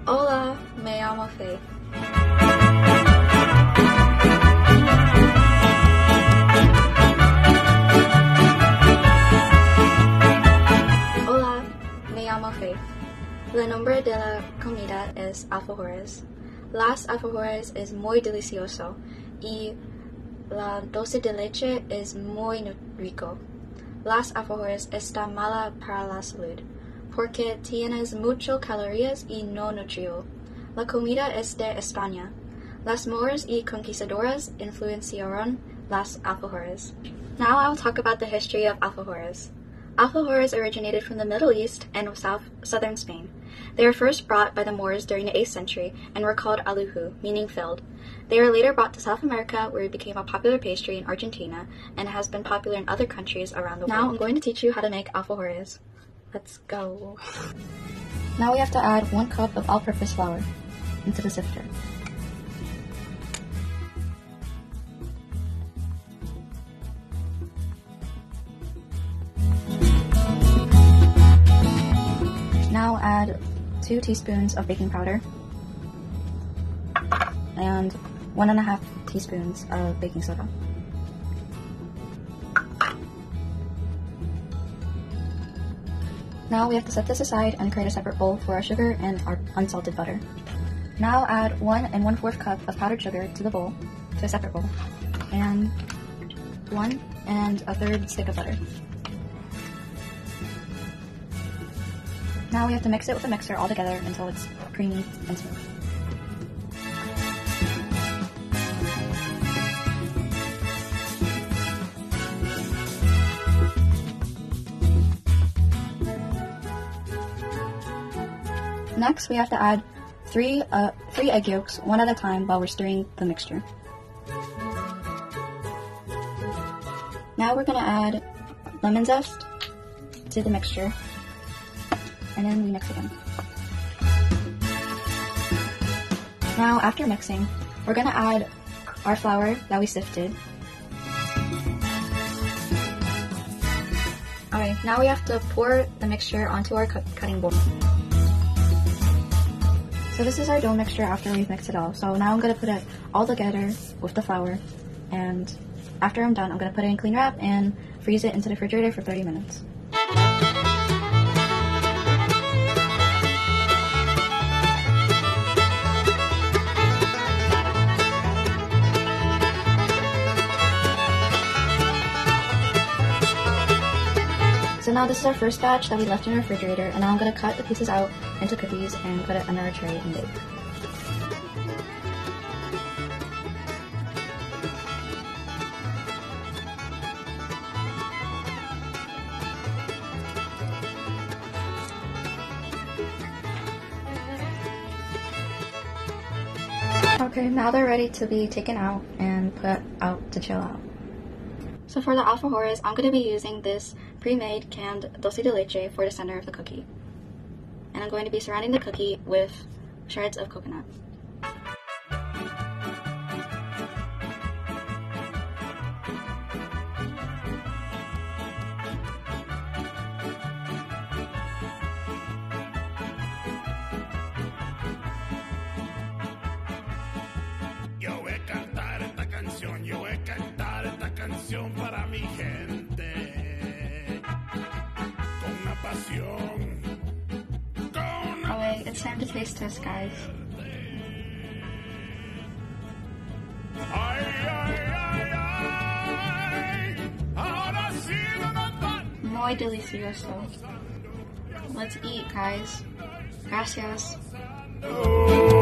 Hola, me llamo Faith. Hola, me llamo Faith. El nombre de la comida es alfajores. Las alfajores es muy delicioso y la dulce de leche es muy rico. Las alfajores están mala para la salud porque tienes muchas calorías y no nutrió. La comida es de España. Las Moors y conquistadoras influenciaron las alfajores. Now I will talk about the history of alfajores. Alfajores originated from the Middle East and southern Spain. They were first brought by the Moors during the 8th century and were called aluju, meaning filled. They were later brought to South America, where it became a popular pastry in Argentina and has been popular in other countries around the world. Now I'm going to teach you how to make alfajores. Let's go. Now we have to add 1 cup of all-purpose flour into the sifter. Now add 2 teaspoons of baking powder and 1.5 teaspoons of baking soda. Now we have to set this aside and create a separate bowl for our sugar and our unsalted butter. Now add 1 1/4 cup of powdered sugar to the bowl, to a separate bowl, and 1 1/3 stick of butter. Now we have to mix it with a mixer all together until it's creamy and smooth. Next, we have to add 3 egg yolks, 1 at a time, while we're stirring the mixture. Now we're going to add lemon zest to the mixture, and then we mix again. Now, after mixing, we're going to add our flour that we sifted. Alright, now we have to pour the mixture onto our cutting board. So this is our dough mixture after we've mixed it all. So now I'm going to put it all together with the flour, and after I'm done, I'm going to put it in cling wrap and freeze it into the refrigerator for 30 minutes. So now this is our first batch that we left in the refrigerator, and now I'm going to cut the pieces out into cookies and put it under a tray and bake. Okay, now they're ready to be taken out and put out to chill out. So for the alfajores, I'm going to be using this pre-made canned dulce de leche for the center of the cookie. And I'm going to be surrounding the cookie with shreds of coconut. Yo voy a cantar esta canción, yo voy a cantar esta canción para mi gente, con una pasión. Alright, it's time to taste test, guys. Ay, ay, ay, ay, ahora sí lo notan. Muy delicioso. Let's eat, guys. Gracias. Oh.